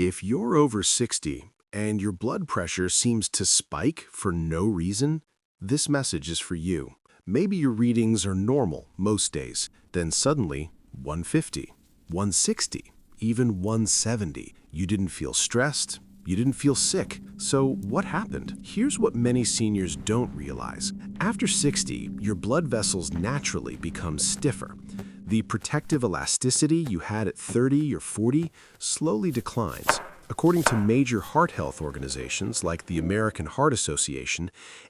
If you're over 60 and your blood pressure seems to spike for no reason, this message is for you. Maybe your readings are normal most days, then suddenly 150, 160, even 170. You didn't feel stressed, you didn't feel sick. So what happened? Here's what many seniors don't realize. After 60, your blood vessels naturally become stiffer. The protective elasticity you had at 30 or 40 slowly declines. According to major heart health organizations like the American Heart Association,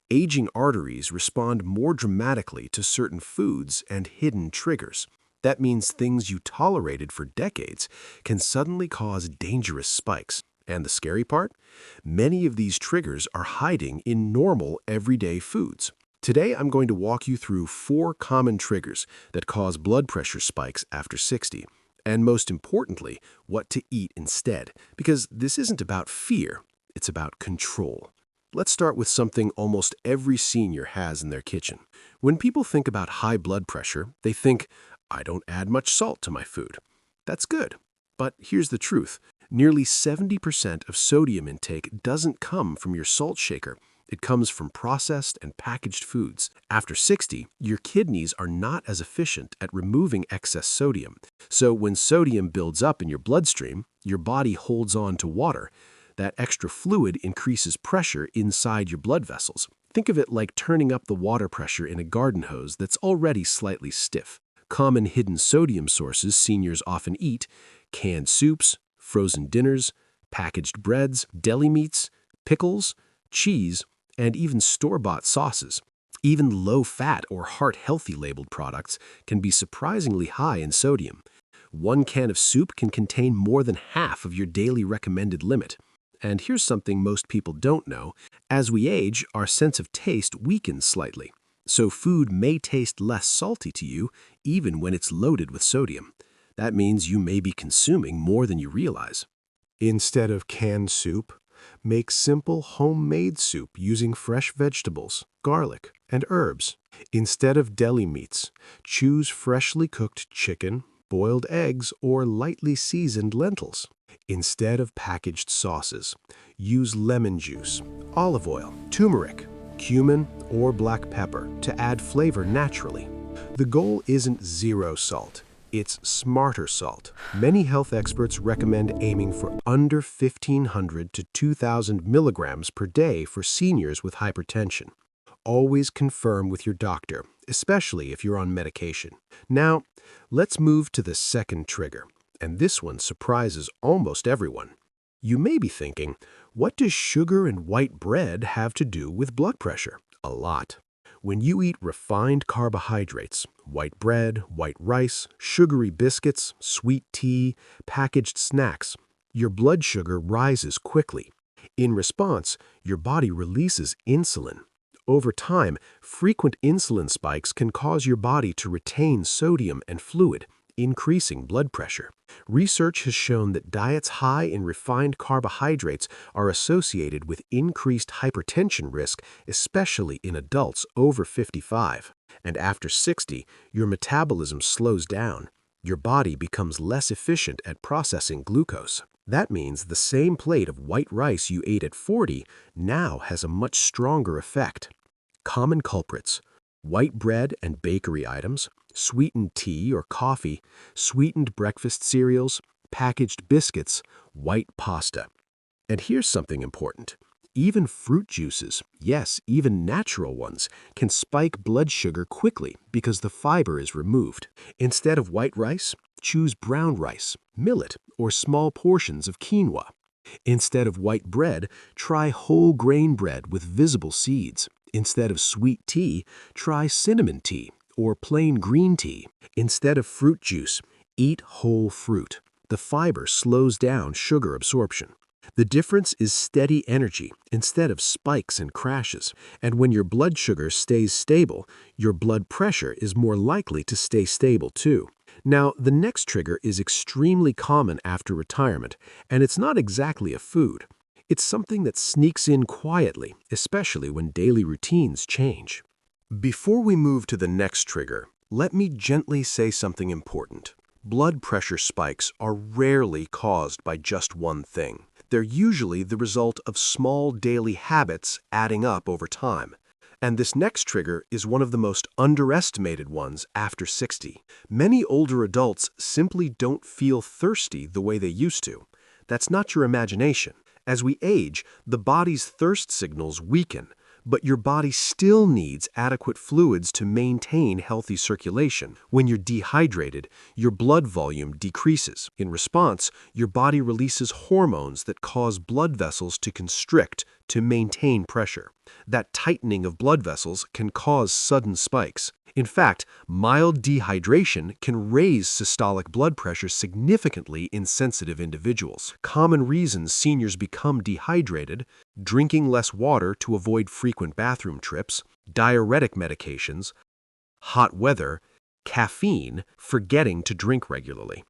aging arteries respond more dramatically to certain foods and hidden triggers. That means things you tolerated for decades can suddenly cause dangerous spikes. And the scary part? Many of these triggers are hiding in normal, everyday foods. Today, I'm going to walk you through 4 common triggers that cause blood pressure spikes after 60, and most importantly, what to eat instead, because this isn't about fear, it's about control. Let's start with something almost every senior has in their kitchen. When people think about high blood pressure, they think, I don't add much salt to my food. That's good, but here's the truth. Nearly 70% of sodium intake doesn't come from your salt shaker. It comes from processed and packaged foods. After 60, your kidneys are not as efficient at removing excess sodium. So when sodium builds up in your bloodstream, your body holds on to water. That extra fluid increases pressure inside your blood vessels. Think of it like turning up the water pressure in a garden hose that's already slightly stiff. Common hidden sodium sources seniors often eat: canned soups, frozen dinners, packaged breads, deli meats, pickles, cheese, and even store-bought sauces. Even low-fat or heart-healthy labeled products can be surprisingly high in sodium. One can of soup can contain more than half of your daily recommended limit. And here's something most people don't know. As we age, our sense of taste weakens slightly. So food may taste less salty to you, even when it's loaded with sodium. That means you may be consuming more than you realize. Instead of canned soup, make simple homemade soup using fresh vegetables, garlic, and herbs. Instead of deli meats, choose freshly cooked chicken, boiled eggs, or lightly seasoned lentils. Instead of packaged sauces, use lemon juice, olive oil, turmeric, cumin, or black pepper to add flavor naturally. The goal isn't zero salt. It's smarter salt. Many health experts recommend aiming for under 1,500 to 2,000 milligrams per day for seniors with hypertension. Always confirm with your doctor, especially if you're on medication. Now, let's move to the second trigger, and this one surprises almost everyone. You may be thinking, what does sugar and white bread have to do with blood pressure? A lot. When you eat refined carbohydrates, white bread, white rice, sugary biscuits, sweet tea, packaged snacks, your blood sugar rises quickly. In response, your body releases insulin. Over time, frequent insulin spikes can cause your body to retain sodium and fluid, increasing blood pressure. Research has shown that diets high in refined carbohydrates are associated with increased hypertension risk, especially in adults over 55. And after 60, your metabolism slows down. Your body becomes less efficient at processing glucose. That means the same plate of white rice you ate at 40 now has a much stronger effect. Common culprits: white bread and bakery items, sweetened tea or coffee, sweetened breakfast cereals, packaged biscuits, white pasta. And here's something important. Even fruit juices, yes, even natural ones, can spike blood sugar quickly because the fiber is removed. Instead of white rice, choose brown rice, millet, or small portions of quinoa. Instead of white bread, try whole grain bread with visible seeds. Instead of sweet tea, try cinnamon tea or plain green tea. Instead of fruit juice, eat whole fruit. The fiber slows down sugar absorption. The difference is steady energy instead of spikes and crashes. And when your blood sugar stays stable, your blood pressure is more likely to stay stable too. Now, the next trigger is extremely common after retirement, and it's not exactly a food. It's something that sneaks in quietly, especially when daily routines change. Before we move to the next trigger, let me gently say something important. Blood pressure spikes are rarely caused by just one thing. They're usually the result of small daily habits adding up over time. And this next trigger is one of the most underestimated ones after 60. Many older adults simply don't feel thirsty the way they used to. That's not your imagination. As we age, the body's thirst signals weaken, but your body still needs adequate fluids to maintain healthy circulation. When you're dehydrated, your blood volume decreases. In response, your body releases hormones that cause blood vessels to constrict to maintain pressure. That tightening of blood vessels can cause sudden spikes. In fact, mild dehydration can raise systolic blood pressure significantly in sensitive individuals. Common reasons seniors become dehydrated: drinking less water to avoid frequent bathroom trips, diuretic medications, hot weather, caffeine, forgetting to drink regularly.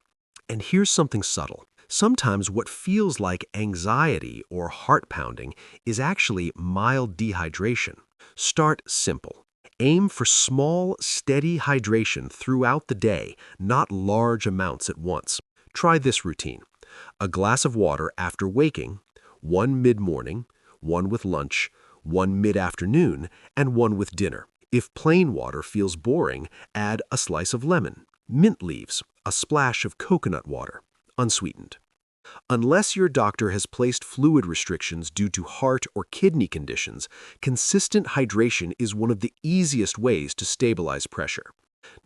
And here's something subtle. Sometimes what feels like anxiety or heart pounding is actually mild dehydration. Start simple. Aim for small, steady hydration throughout the day, not large amounts at once. Try this routine: a glass of water after waking, one mid-morning, one with lunch, one mid-afternoon, and one with dinner. If plain water feels boring, add a slice of lemon, mint leaves, a splash of coconut water, unsweetened. Unless your doctor has placed fluid restrictions due to heart or kidney conditions, consistent hydration is one of the easiest ways to stabilize pressure.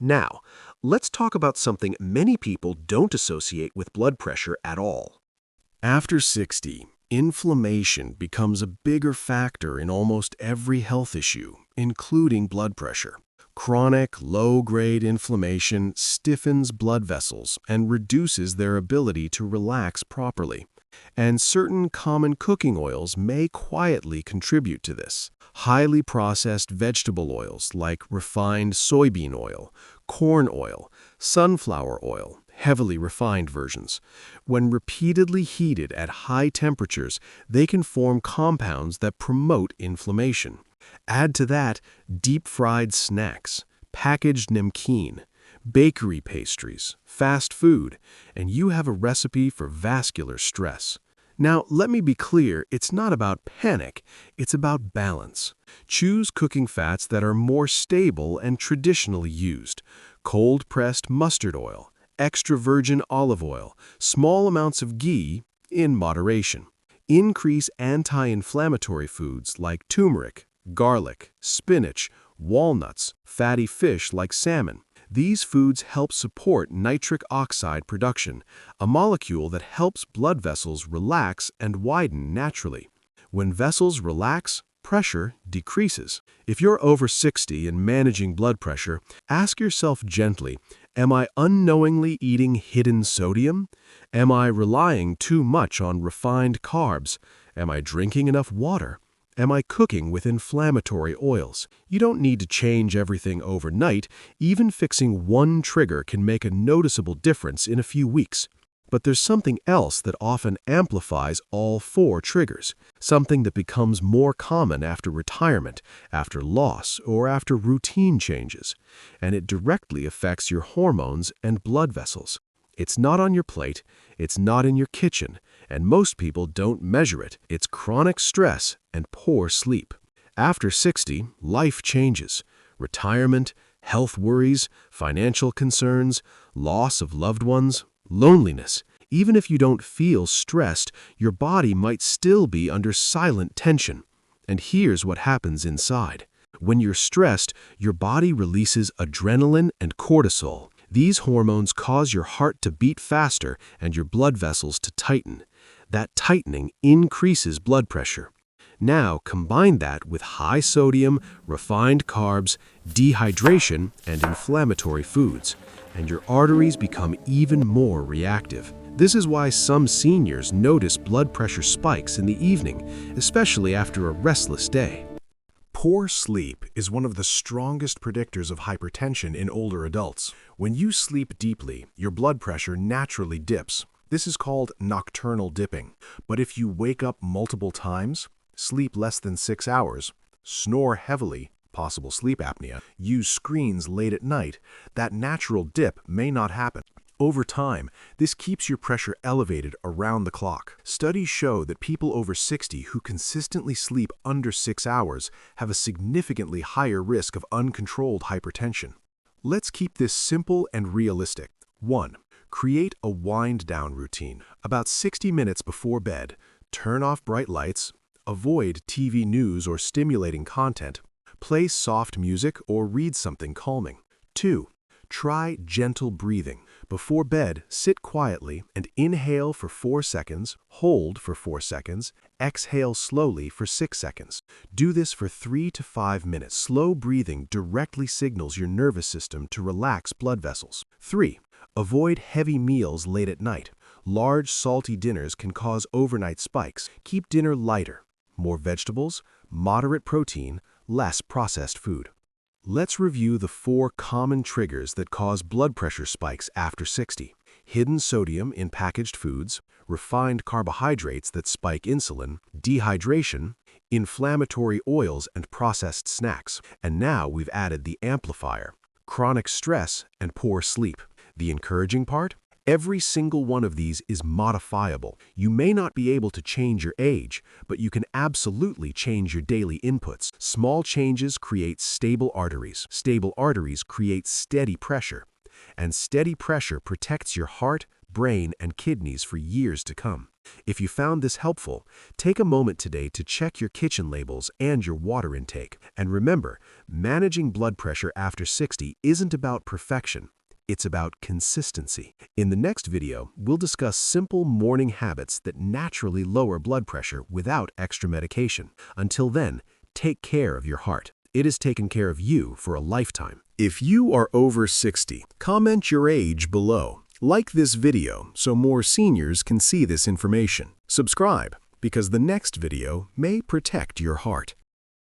Now, let's talk about something many people don't associate with blood pressure at all. After 60, inflammation becomes a bigger factor in almost every health issue, including blood pressure. Chronic, low-grade inflammation stiffens blood vessels and reduces their ability to relax properly. And certain common cooking oils may quietly contribute to this. Highly processed vegetable oils like refined soybean oil, corn oil, sunflower oil, heavily refined versions. When repeatedly heated at high temperatures, they can form compounds that promote inflammation. Add to that deep-fried snacks, packaged namkeen, bakery pastries, fast food, and you have a recipe for vascular stress. Now, let me be clear, it's not about panic, it's about balance. Choose cooking fats that are more stable and traditionally used: cold-pressed mustard oil, extra virgin olive oil, small amounts of ghee, in moderation. Increase anti-inflammatory foods like turmeric, garlic, spinach, walnuts, fatty fish like salmon. These foods help support nitric oxide production, a molecule that helps blood vessels relax and widen naturally. When vessels relax, pressure decreases. If you're over 60 and managing blood pressure, ask yourself gently, am I unknowingly eating hidden sodium? Am I relying too much on refined carbs? Am I drinking enough water? Am I cooking with inflammatory oils? You don't need to change everything overnight. Even fixing one trigger can make a noticeable difference in a few weeks. But there's something else that often amplifies all four triggers, something that becomes more common after retirement, after loss, or after routine changes, and it directly affects your hormones and blood vessels. It's not on your plate, it's not in your kitchen, and most people don't measure it. It's chronic stress and poor sleep. After 60, life changes. Retirement, health worries, financial concerns, loss of loved ones, loneliness. Even if you don't feel stressed, your body might still be under silent tension. And here's what happens inside. When you're stressed, your body releases adrenaline and cortisol. These hormones cause your heart to beat faster and your blood vessels to tighten. That tightening increases blood pressure. Now combine that with high sodium, refined carbs, dehydration, and inflammatory foods, and your arteries become even more reactive. This is why some seniors notice blood pressure spikes in the evening, especially after a restless day. Poor sleep is one of the strongest predictors of hypertension in older adults. When you sleep deeply, your blood pressure naturally dips. This is called nocturnal dipping. But if you wake up multiple times, sleep less than 6 hours, snore heavily, possible sleep apnea, use screens late at night, that natural dip may not happen. Over time, this keeps your pressure elevated around the clock. Studies show that people over 60 who consistently sleep under 6 hours have a significantly higher risk of uncontrolled hypertension. Let's keep this simple and realistic. 1. Create a wind-down routine. About 60 minutes before bed, turn off bright lights, avoid TV news or stimulating content, play soft music or read something calming. 2. Try gentle breathing. Before bed, sit quietly and inhale for 4 seconds, hold for 4 seconds, exhale slowly for 6 seconds. Do this for 3 to 5 minutes. Slow breathing directly signals your nervous system to relax blood vessels. 3. Avoid heavy meals late at night. Large, salty dinners can cause overnight spikes. Keep dinner lighter. More vegetables, moderate protein, less processed food. Let's review the 4 common triggers that cause blood pressure spikes after 60. Hidden sodium in packaged foods, refined carbohydrates that spike insulin, dehydration, inflammatory oils and processed snacks. And now we've added the amplifier, chronic stress and poor sleep. The encouraging part? Every single one of these is modifiable. You may not be able to change your age, but you can absolutely change your daily inputs. Small changes create stable arteries. Stable arteries create steady pressure. And steady pressure protects your heart, brain, and kidneys for years to come. If you found this helpful, take a moment today to check your kitchen labels and your water intake. And remember, managing blood pressure after 60 isn't about perfection. It's about consistency. In the next video, we'll discuss simple morning habits that naturally lower blood pressure without extra medication. Until then, take care of your heart. It has taken care of you for a lifetime. If you are over 60, comment your age below. Like this video so more seniors can see this information. Subscribe, because the next video may protect your heart.